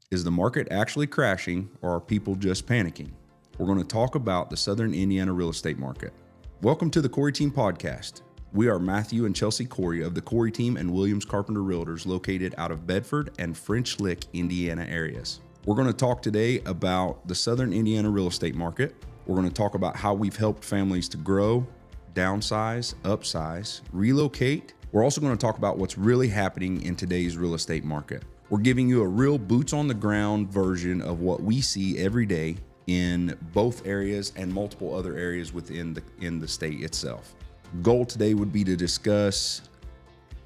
Is the market actually crashing, or are people just panicking? We're going to talk about the Southern Indiana real estate market. Welcome to the Corey Team Podcast. We are Matthew and Chelsie Corey of the Corey Team and Williams Carpenter Realtors located out of Bedford and French Lick, Indiana areas. We're going to talk today about the Southern Indiana real estate market. We're going to talk about how we've helped families to grow, downsize, upsize, relocate. We're also going to talk about what's really happening in today's real estate market. We're giving you a real boots on the ground version of what we see every day in both areas and multiple other areas within the state itself. Goal today would be to discuss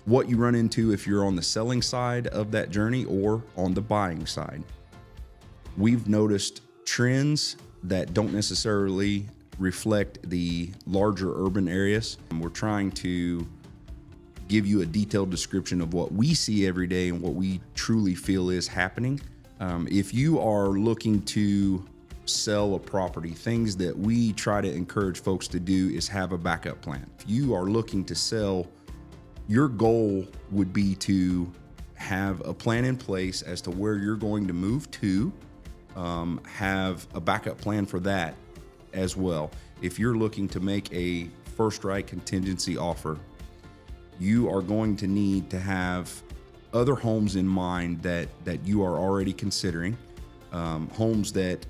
what you run into if you're on the selling side of that journey or on the buying side. We've noticed trends that don't necessarily reflect the larger urban areas. We're trying to give you a detailed description of what we see every day and what we truly feel is happening. If you are looking to sell a property, things that we try to encourage folks to do is have a backup plan. If you are looking to sell, your goal would be to have a plan in place as to where you're going to move to, have a backup plan for that as well. If you're looking to make a first right contingency offer, you are going to need to have other homes in mind that you are already considering, homes that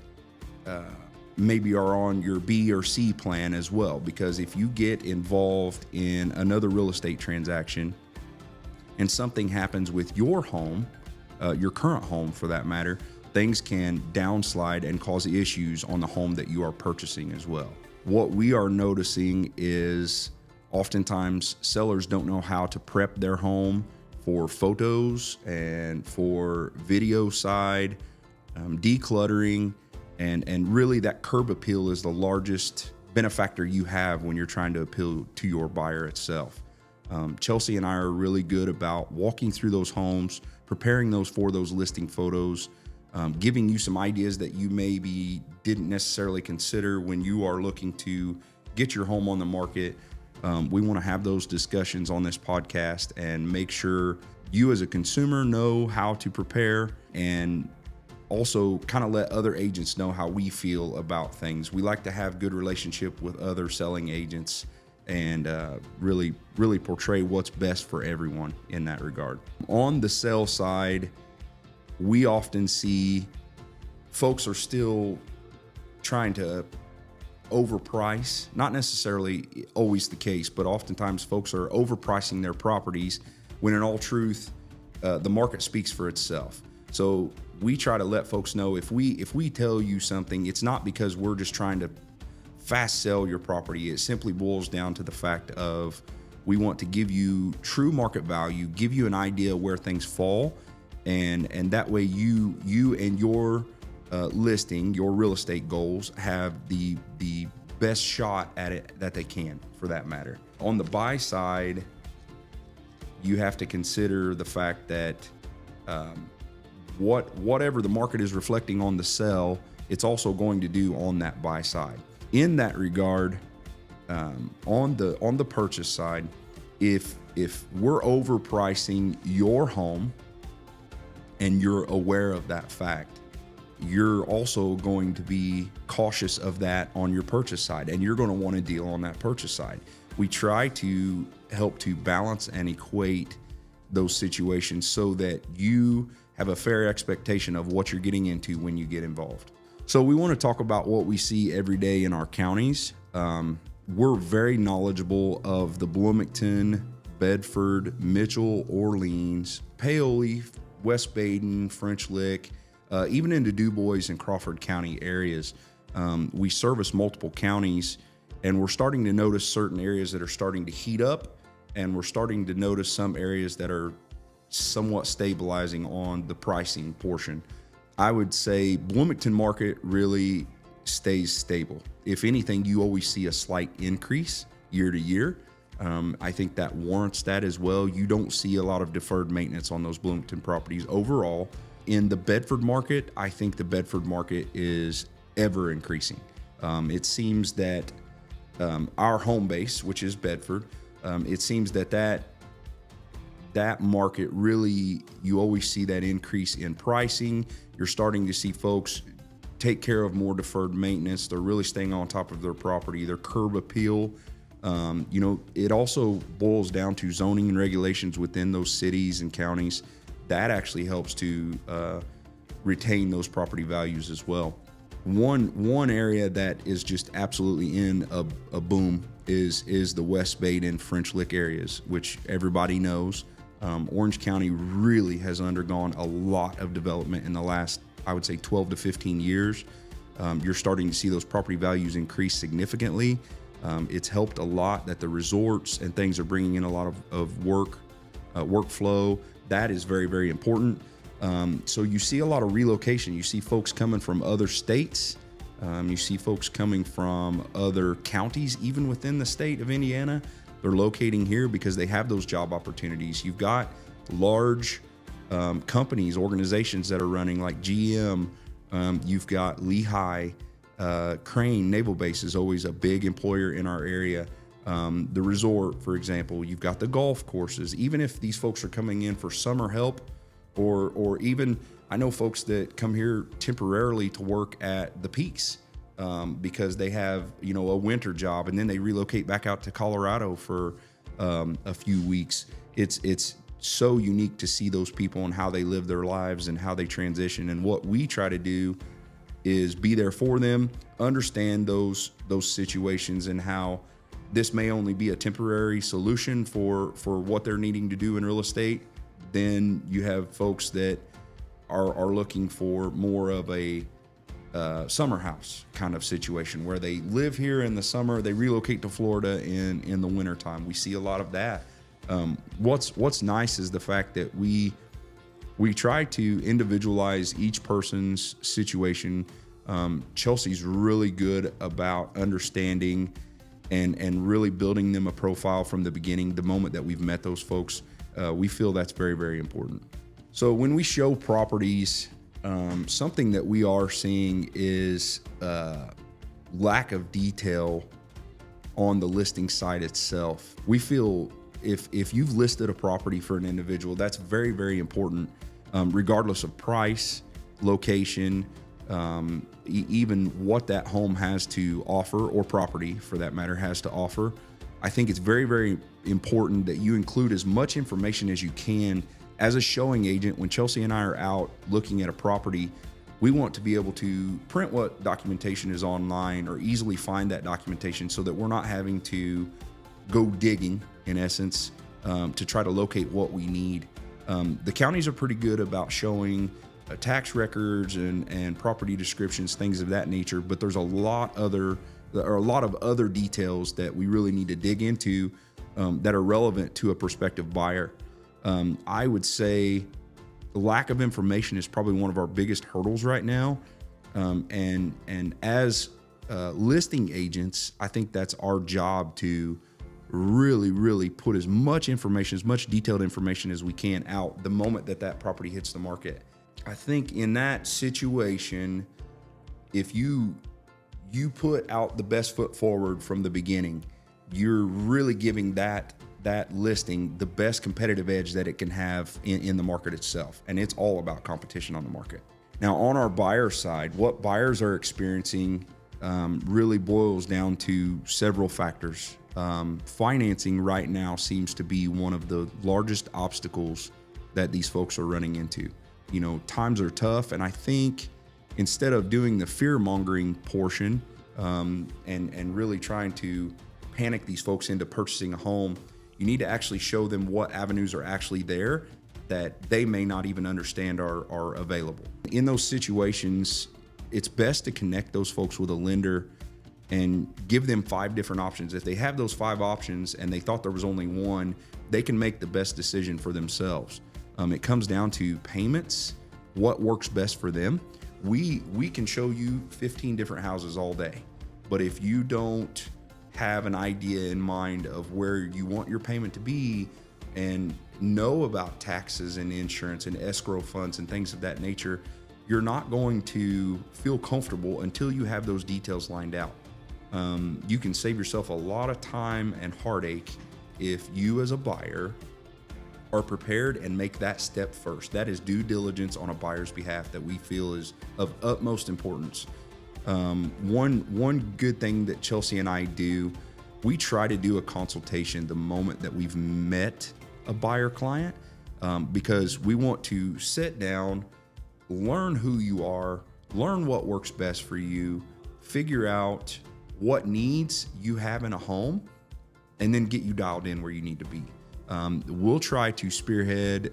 maybe are on your B or C plan as well. Because if you get involved in another real estate transaction and something happens with your home, your current home for that matter, things can downslide and cause issues on the home that you are purchasing as well. What we are noticing is oftentimes sellers don't know how to prep their home for photos and for video side, decluttering, and really that curb appeal is the largest benefactor you have when you're trying to appeal to your buyer itself. Chelsie and I are really good about walking through those homes, preparing those for those listing photos, giving you some ideas that you maybe didn't necessarily consider when you are looking to get your home on the market. We want to have those discussions on this podcast and make sure you as a consumer know how to prepare, and also kind of let other agents know how we feel about things. We like to have good relationship with other selling agents and really portray what's best for everyone in that regard. On the sell side, we often see folks are still trying to overprice. Not necessarily always the case, but oftentimes folks are overpricing their properties when in all truth, the market speaks for itself. So we try to let folks know if we tell you something, it's not because we're just trying to fast sell your property. It simply boils down to the fact of we want to give you true market value, give you an idea where things fall, and that way you and your listing, your real estate goals have the best shot at it that they can, for that matter. On the buy side, you have to consider the fact that whatever the market is reflecting on the sell, it's also going to do on that buy side. In that regard, on the purchase side, if we're overpricing your home and you're aware of that fact, you're also going to be cautious of that on your purchase side, and you're going to want to deal on that purchase side. We try to help to balance and equate those situations so that you have a fair expectation of what you're getting into when you get involved. So we want to talk about what we see every day in our counties. We're very knowledgeable of the Bloomington, Bedford, Mitchell, Orleans, Paoli, West Baden, French Lick, even into Du Bois and Crawford County areas. We service multiple counties, and we're starting to notice certain areas that are starting to heat up, and we're starting to notice some areas that are somewhat stabilizing on the pricing portion. I would say Bloomington market really stays stable. If anything, you always see a slight increase year to year. I think that warrants that as well. You don't see a lot of deferred maintenance on those Bloomington properties overall. In the Bedford market, I think the Bedford market is ever increasing. It seems that our home base, which is Bedford, it seems that that market really, you always see that increase in pricing. You're starting to see folks take care of more deferred maintenance. They're really staying on top of their property, their curb appeal. It also boils down to zoning and regulations within those cities and counties. That actually helps to retain those property values as well. One area that is just absolutely in a boom is the West Baden, French Lick areas, which everybody knows. Orange County really has undergone a lot of development in the last, I would say, 12 to 15 years. You're starting to see those property values increase significantly. It's helped a lot that the resorts and things are bringing in a lot of workflow. That is very, very important. So you see a lot of relocation. You see folks coming from other states. You see folks coming from other counties, even within the state of Indiana. They're locating here because they have those job opportunities. You've got large companies, organizations that are running like GM. You've got Lehigh, Crane Naval Base is always a big employer in our area. The resort, for example, you've got the golf courses. Even if these folks are coming in for summer help, or even I know folks that come here temporarily to work at the Peaks because they have a winter job, and then they relocate back out to Colorado for a few weeks. It's so unique to see those people and how they live their lives and how they transition. And what we try to do is be there for them, understand those situations, and how this may only be a temporary solution for what they're needing to do in real estate. Then you have folks that are looking for more of a summer house kind of situation where they live here in the summer, they relocate to Florida in the wintertime. We see a lot of that. What's nice is the fact that we try to individualize each person's situation. Chelsea's really good about understanding and really building them a profile from the beginning, the moment that we've met those folks. We feel that's very, very important. So when we show properties, something that we are seeing is lack of detail on the listing site itself. We feel if you've listed a property for an individual, that's very, very important, regardless of price, location, even what that home has to offer, or property for that matter has to offer. I think it's very, very important that you include as much information as you can. As a showing agent, when Chelsie and I are out looking at a property, we want to be able to print what documentation is online or easily find that documentation so that we're not having to go digging, in essence, to try to locate what we need. The counties are pretty good about showing tax records and property descriptions, things of that nature, but there's a lot of other details that we really need to dig into that are relevant to a prospective buyer. I would say the lack of information is probably one of our biggest hurdles right now. And as listing agents, I think that's our job to really, really put as much information, as much detailed information as we can out the moment that property hits the market. I think in that situation, if you put out the best foot forward from the beginning, you're really giving that listing the best competitive edge that it can have in the market itself. And it's all about competition on the market. Now, on our buyer side, what buyers are experiencing really boils down to several factors. Financing right now seems to be one of the largest obstacles that these folks are running into. Times are tough, and I think instead of doing the fear-mongering portion and really trying to panic these folks into purchasing a home, you need to actually show them what avenues are actually there that they may not even understand are available. In those situations, it's best to connect those folks with a lender and give them 5 different options. If they have those 5 options and they thought there was only one, they can make the best decision for themselves. It comes down to payments, what works best for them. We can show you 15 different houses all day, but if you don't have an idea in mind of where you want your payment to be and know about taxes and insurance and escrow funds and things of that nature, you're not going to feel comfortable until you have those details lined out. You can save yourself a lot of time and heartache if you as a buyer are prepared and make that step first. That is due diligence on a buyer's behalf that we feel is of utmost importance. One good thing that Chelsie and I do, we try to do a consultation the moment that we've met a buyer client, because we want to sit down, learn who you are, learn what works best for you, figure out what needs you have in a home, and then get you dialed in where you need to be. We'll try to spearhead,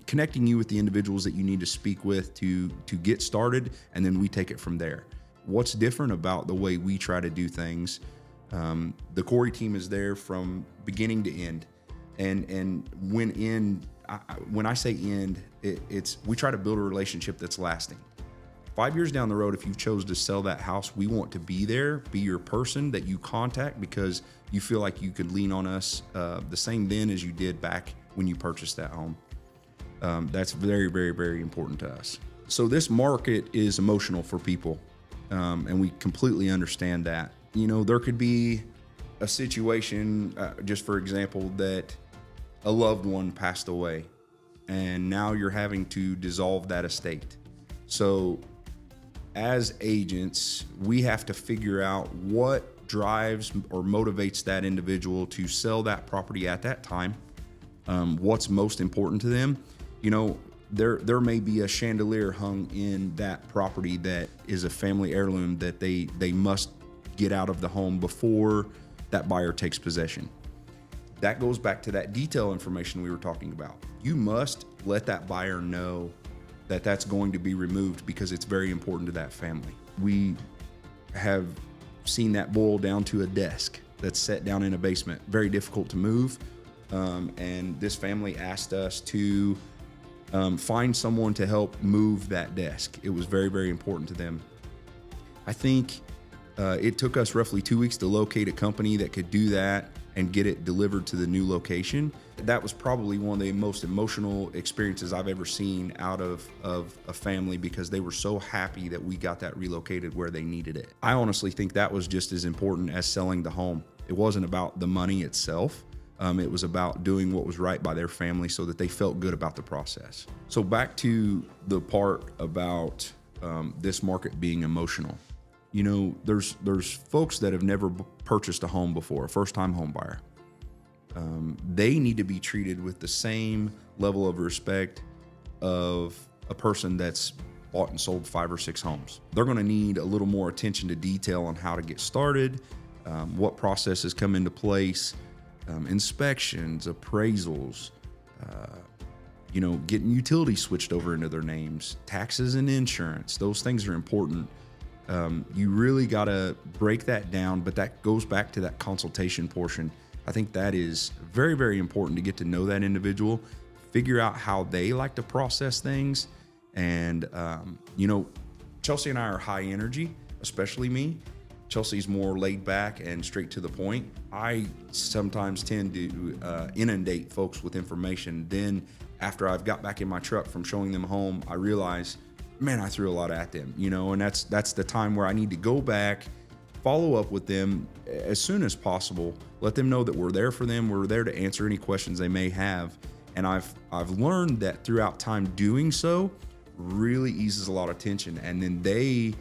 connecting you with the individuals that you need to speak with to get started, and then we take it from there. What's different about the way we try to do things, the Corey team is there from beginning to end. And when I say end, it's we try to build a relationship that's lasting. 5 years down the road, if you chose to sell that house, we want to be there, be your person that you contact because you feel like you could lean on us the same then as you did back when you purchased that home. That's very, very, very important to us. So this market is emotional for people, and we completely understand that. There could be a situation, just for example, that a loved one passed away, and now you're having to dissolve that estate. So as agents, we have to figure out what drives or motivates that individual to sell that property at that time. What's most important to them. There may be a chandelier hung in that property that is a family heirloom that they must get out of the home before that buyer takes possession. That goes back to that detail information we were talking about. You must let that buyer know that that's going to be removed because it's very important to that family. We have seen that boil down to a desk that's set down in a basement, very difficult to move. And this family asked us to find someone to help move that desk. It was very, very important to them. I think it took us roughly 2 weeks to locate a company that could do that and get it delivered to the new location. That was probably one of the most emotional experiences I've ever seen out of a family because they were so happy that we got that relocated where they needed it. I honestly think that was just as important as selling the home. It wasn't about the money itself. It was about doing what was right by their family so that they felt good about the process. So back to the part about this market being emotional. There's folks that have never purchased a home before, a first-time home buyer. They need to be treated with the same level of respect of a person that's bought and sold 5 or 6 homes. They're going to need a little more attention to detail on how to get started, what processes come into place, inspections, appraisals, getting utilities switched over into their names, taxes and insurance. Those things are important. You really got to break that down, but that goes back to that consultation portion. I think that is very, very important to get to know that individual, figure out how they like to process things. And, Chelsie and I are high energy, especially me. Chelsea's more laid back and straight to the point. I sometimes tend to inundate folks with information. Then after I've got back in my truck from showing them home, I realize, man, I threw a lot at them, and that's the time where I need to go back, follow up with them as soon as possible, let them know that we're there for them. We're there to answer any questions they may have. And I've learned that throughout time doing so really eases a lot of tension. And then they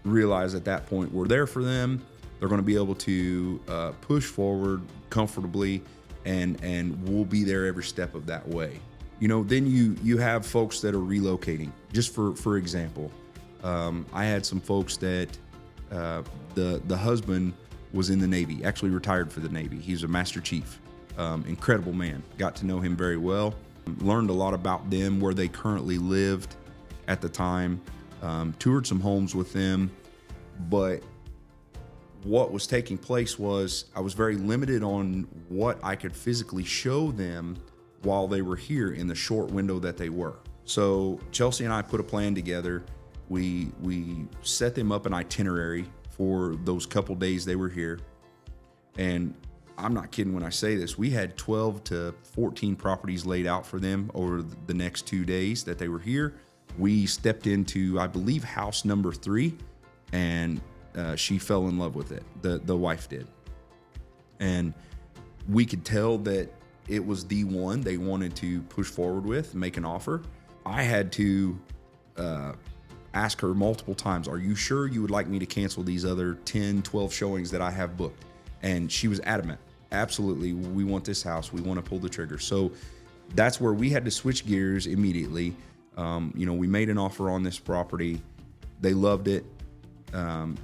realize at that point we're there for them. They're going to be able to push forward comfortably, and we'll be there every step of that way. Then you have folks that are relocating. Just for example, I had some folks that the husband was in the Navy, actually retired for the Navy. He's a Master Chief, incredible man. Got to know him very well. Learned a lot about them, where they currently lived at the time. Toured some homes with them, but what was taking place was I was very limited on what I could physically show them while they were here in the short window that they were. So Chelsie and I put a plan together. We set them up an itinerary for those couple days they were here. And I'm not kidding when I say this, we had 12 to 14 properties laid out for them over the next 2 days that they were here. We stepped into, I believe, house number 3, and she fell in love with it. The wife did. And we could tell that it was the one they wanted to push forward with, make an offer. I had to ask her multiple times, are you sure you would like me to cancel these other 10, 12 showings that I have booked? And she was adamant. Absolutely, we want this house. We want to pull the trigger. So that's where we had to switch gears immediately. We made an offer on this property. They loved it.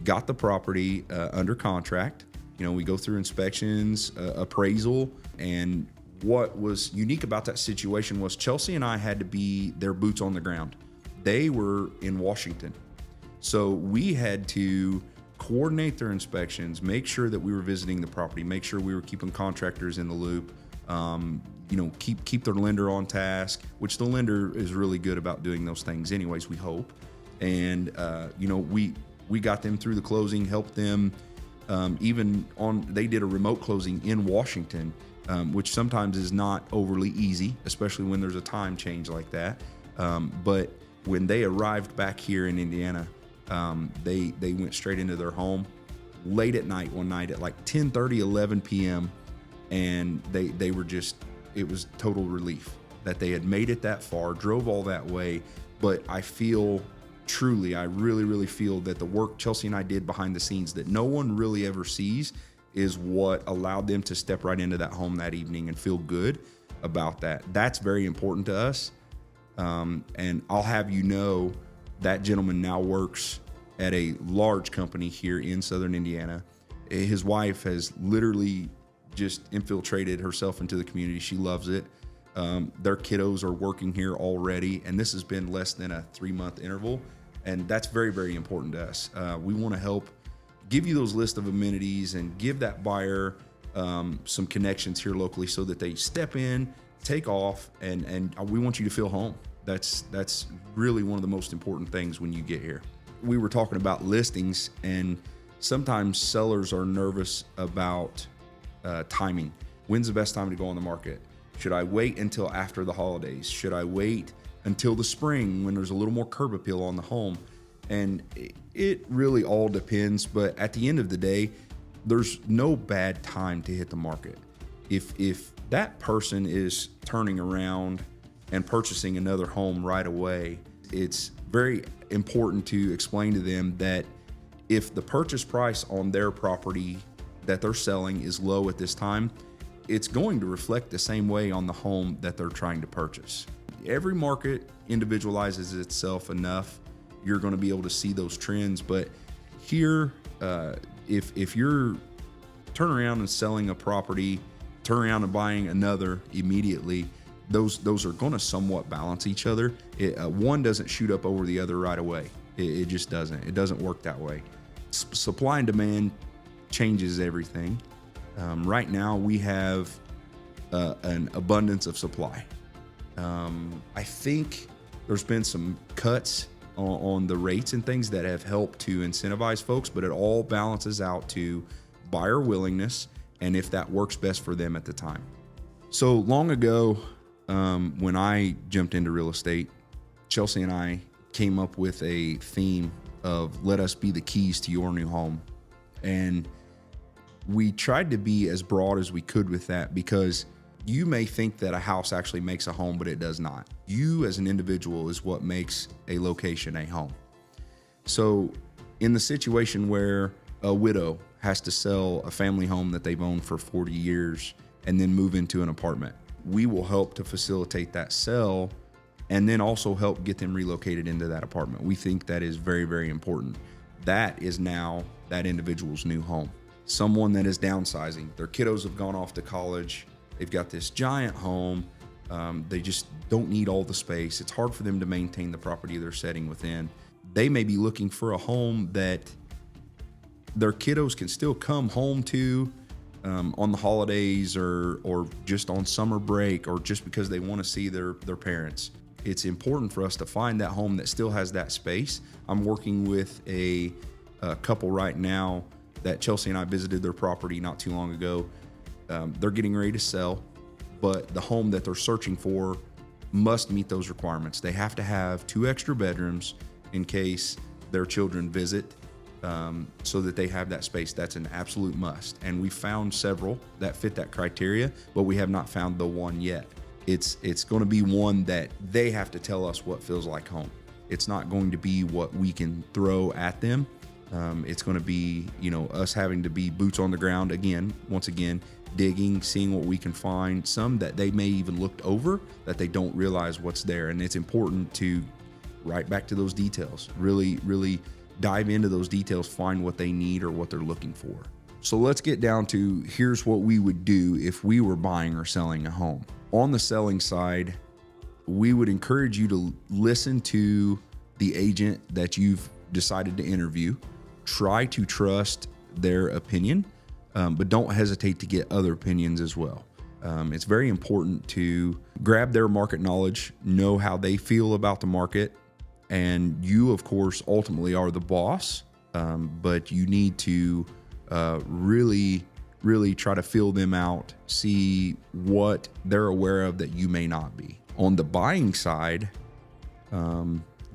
Got the property under contract. We go through inspections, appraisal, and what was unique about that situation was Chelsie and I had to be their boots on the ground. They were in Washington. So we had to coordinate their inspections, make sure that we were visiting the property, make sure we were keeping contractors in the loop, keep their lender on task, which the lender is really good about doing those things anyways, we hope. And, we got them through the closing, helped them they did a remote closing in Washington, which sometimes is not overly easy, especially when there's a time change like that. But when they arrived back here in Indiana, they went straight into their home late at night one night at like 10:30, 11 p.m. And they were just, it was total relief that they had made it that far, drove all that way. But I feel truly, I really, really feel that the work Chelsie and I did behind the scenes that no one really ever sees is what allowed them to step right into that home that evening and feel good about that. That's very important to us. And I'll have you know, that gentleman now works at a large company here in Southern Indiana. His wife has literally just infiltrated herself into the community. She loves it. Their kiddos are working here already, and this has been less than a 3-month interval. And that's very, very important to us. We want to help give you those list of amenities and give that buyer some connections here locally so that they step in, take off, and we want you to feel home. That's really one of the most important things when you get here. We were talking about listings, and sometimes sellers are nervous about timing. When's the best time to go on the market? Should I wait until after the holidays? Should I wait until the spring when there's a little more curb appeal on the home? And it really all depends, but at the end of the day, there's no bad time to hit the market. If that person is turning around and purchasing another home right away, it's very important to explain to them that if the purchase price on their property that they're selling is low at this time, it's going to reflect the same way on the home that they're trying to purchase. Every market individualizes itself enough. You're going to be able to see those trends. But here, if you're turning around and selling a property, turn around and buying another immediately, those are going to somewhat balance each other. One doesn't shoot up over the other right away. It just doesn't. It doesn't work that way. Supply and demand changes everything. Right now, we have an abundance of supply. I think there's been some cuts on the rates and things that have helped to incentivize folks, but it all balances out to buyer willingness and if that works best for them at the time. So long ago, when I jumped into real estate, Chelsie and I came up with a theme of let us be the keys to your new home. And we tried to be as broad as we could with that, because you may think that a house actually makes a home, but it does not. You as an individual is what makes a location a home. So in the situation where a widow has to sell a family home that they've owned for 40 years and then move into an apartment, we will help to facilitate that sell and then also help get them relocated into that apartment. We think that is very, very important. That is now that individual's new home. Someone that is downsizing, their kiddos have gone off to college, they've got this giant home, they just don't need all the space. It's hard for them to maintain the property they're setting within. They may be looking for a home that their kiddos can still come home to on the holidays or just on summer break, or just because they want to see their parents. It's important for us to find that home that still has that space. I'm working with a couple right now that Chelsie and I visited their property not too long ago. They're getting ready to sell, but the home that they're searching for must meet those requirements. They have to have 2 extra bedrooms in case their children visit. so that they have that space. That's an absolute must. And we found several that fit that criteria, but we have not found the one yet. It's going to be one that they have to tell us what feels like home. It's not going to be what we can throw at them. It's going to be, us having to be boots on the ground once again, digging, seeing what we can find, some that they may even looked over that they don't realize what's there. And it's important to right back to those details, really, really dive into those details, find what they need or what they're looking for. So let's get down to here's what we would do if we were buying or selling a home. On the selling side, we would encourage you to listen to the agent that you've decided to interview. Try to trust their opinion, but don't hesitate to get other opinions as well. It's very important to grab their market knowledge, know how they feel about the market, and you, of course, ultimately are the boss, but you need to really, really try to feel them out, see what they're aware of that you may not be. On the buying side,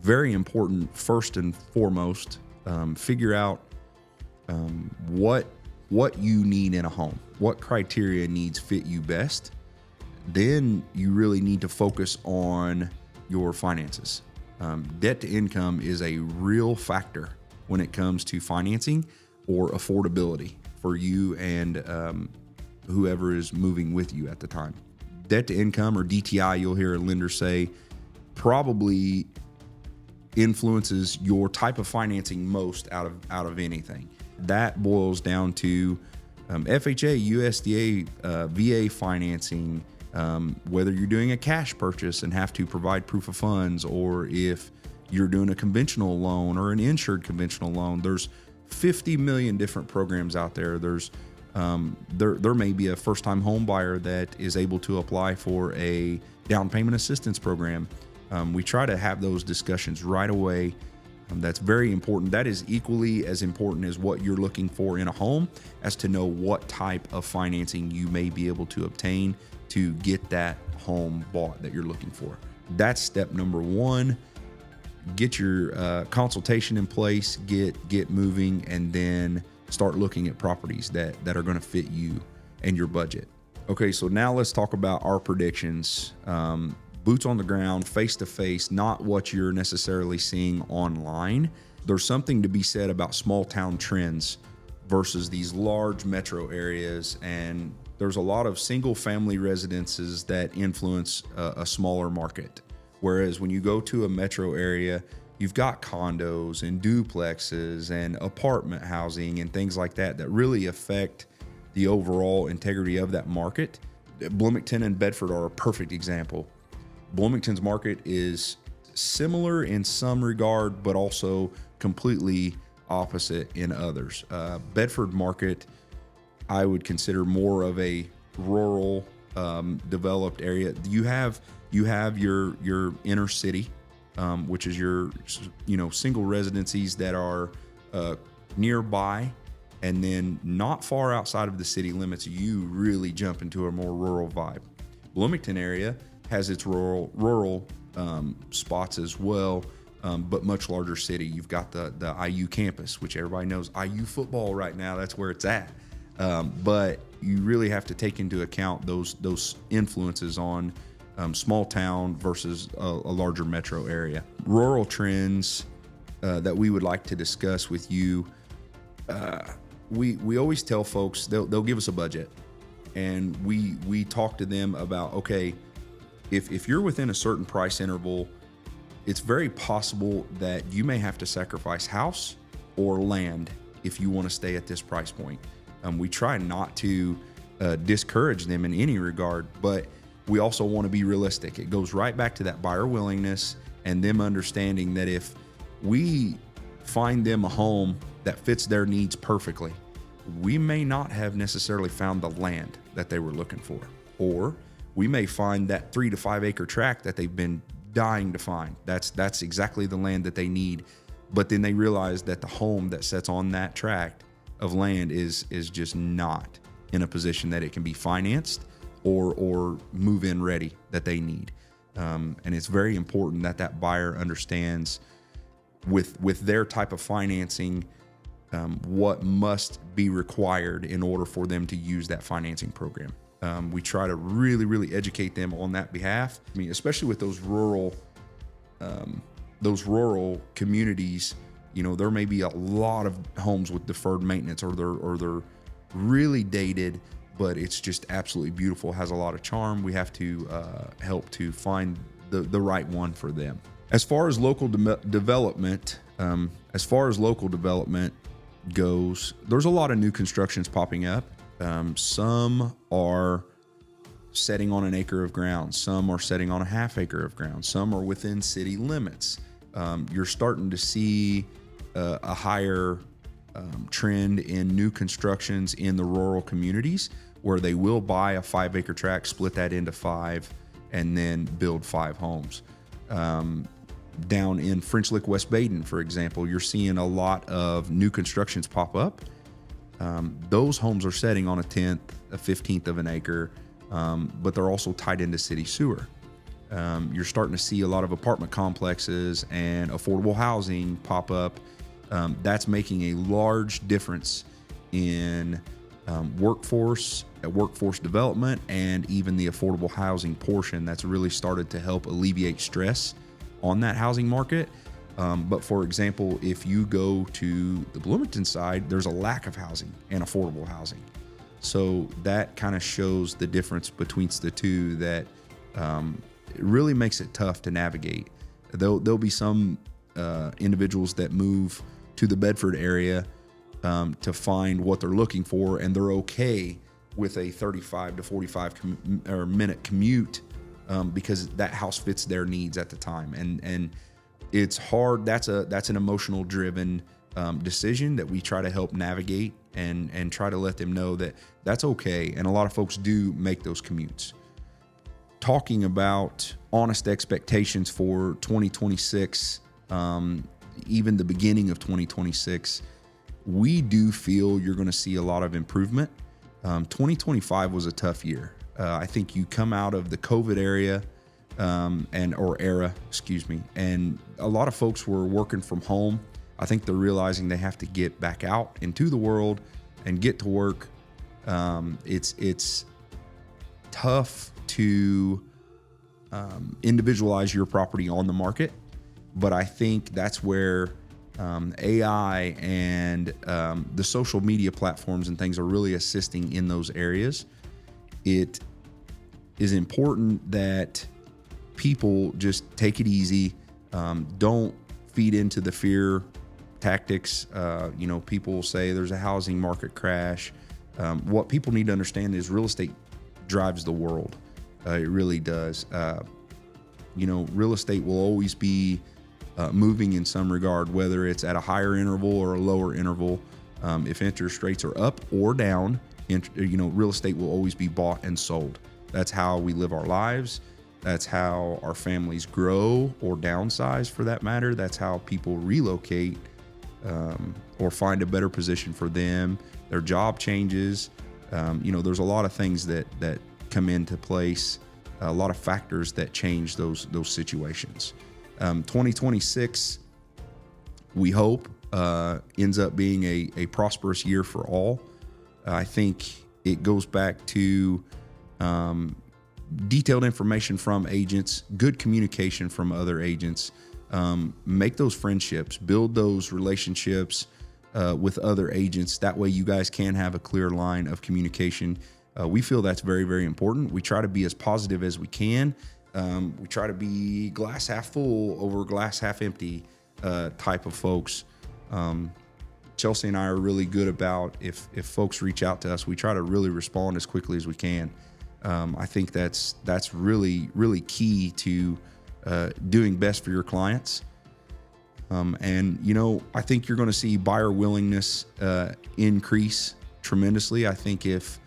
very important, first and foremost, figure out what you need in a home, what criteria needs fit you best. Then you really need to focus on your finances. Debt to income is a real factor when it comes to financing or affordability for you and whoever is moving with you at the time. Debt to income, or DTI, you'll hear a lender say, probably influences your type of financing most out of anything. That boils down to FHA, USDA, VA financing, whether you're doing a cash purchase and have to provide proof of funds, or if you're doing a conventional loan or an insured conventional loan. There's 50 million different programs out there. There's there may be a first-time home buyer that is able to apply for a down payment assistance program. We try to have those discussions right away. That's very important. That is equally as important as what you're looking for in a home, as to know what type of financing you may be able to obtain to get that home bought that you're looking for. That's step number one. Get your consultation in place, get moving, and then start looking at properties that are going to fit you and your budget. Okay, so now let's talk about our predictions. Boots on the ground, face to face, not what you're necessarily seeing online. There's something to be said about small town trends versus these large metro areas, and there's a lot of single family residences that influence a smaller market. Whereas when you go to a metro area, you've got condos and duplexes and apartment housing and things like that really affect the overall integrity of that market. Bloomington and Bedford are a perfect example. Bloomington's market is similar in some regard, but also completely opposite in others. Bedford market, I would consider more of a rural, developed area. You have your inner city, which is your single residencies that are nearby, and then not far outside of the city limits, you really jump into a more rural vibe. Bloomington area has its rural spots as well, but much larger city. You've got the IU campus, which everybody knows IU football right now. That's where it's at. But you really have to take into account those influences on small town versus a larger metro area. Rural trends that we would like to discuss with you. We always tell folks they'll give us a budget, and we talk to them about, okay, if you're within a certain price interval, it's very possible that you may have to sacrifice house or land if you want to stay at this price point. We try not to discourage them in any regard, but we also want to be realistic. It goes right back to that buyer willingness and them understanding that if we find them a home that fits their needs perfectly, we may not have necessarily found the land that they were looking for, or we may find that 3 to 5 acre tract that they've been dying to find. That's exactly the land that they need. But then they realize that the home that sits on that tract of land is just not in a position that it can be financed or move-in ready that they need. And it's very important that buyer understands with their type of financing, what must be required in order for them to use that financing program. We try to really educate them on that behalf. I mean, especially with those rural communities, there may be a lot of homes with deferred maintenance, or they're really dated, but it's just absolutely beautiful, has a lot of charm. We have to help to find the right one for them. As far as local development goes, there's a lot of new constructions popping up. Some are setting on an acre of ground. Some are setting on a half acre of ground. Some are within city limits. You're starting to see a higher trend in new constructions in the rural communities, where they will buy a 5-acre tract, split that into 5, and then build 5 homes. Down in French Lick, West Baden, for example, you're seeing a lot of new constructions pop up. Those homes are setting on a 10th, a 15th of an acre, but they're also tied into city sewer. You're starting to see a lot of apartment complexes and affordable housing pop up. That's making a large difference in workforce development, and even the affordable housing portion. That's really started to help alleviate stress on that housing market. But for example, if you go to the Bloomington side, there's a lack of housing and affordable housing. So that kind of shows the difference between the two, that it really makes it tough to navigate. There'll be some individuals that move to the Bedford area to find what they're looking for, and they're okay with a 35 to 45 minute commute because that house fits their needs at the time. And it's hard. That's an emotional driven decision that we try to help navigate and try to let them know that that's okay. And a lot of folks do make those commutes. Talking about honest expectations for 2026, even the beginning of 2026, we do feel you're going to see a lot of improvement. 2025 was a tough year. I think you come out of the COVID era, and a lot of folks were working from home. I think they're realizing they have to get back out into the world and get to work. It's tough to individualize your property on the market, but I think that's where AI and the social media platforms and things are really assisting in those areas. It is important that people just take it easy. Don't feed into the fear tactics. People say there's a housing market crash. What people need to understand is real estate drives the world. It really does. Real estate will always be moving in some regard, whether it's at a higher interval or a lower interval. If interest rates are up or down, real estate will always be bought and sold. That's how we live our lives. That's how our families grow or downsize, for that matter. That's how people relocate or find a better position for them. Their job changes. There's a lot of things that come into place, a lot of factors that change those situations. 2026, we hope, ends up being a prosperous year for all. I think it goes back to detailed information from agents, good communication from other agents, make those friendships, build those relationships with other agents. That way you guys can have a clear line of communication. We feel that's very, very important. We try to be as positive as we can. We try to be glass half full over glass half empty type of folks. Chelsie and I are really good about if folks reach out to us, we try to really respond as quickly as we can. I think that's really, really key to doing best for your clients. I think you're going to see buyer willingness increase tremendously. I think if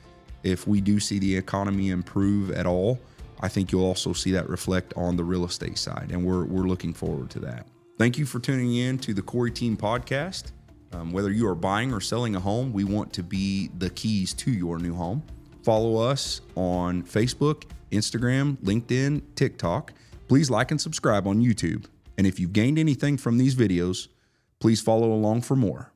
we do see the economy improve at all, I think you'll also see that reflect on the real estate side, and we're looking forward to that. Thank you for tuning in to the Corey Team Podcast. Whether you are buying or selling a home, we want to be the keys to your new home. Follow us on Facebook, Instagram, LinkedIn, TikTok. Please like and subscribe on YouTube. And if you've gained anything from these videos, please follow along for more.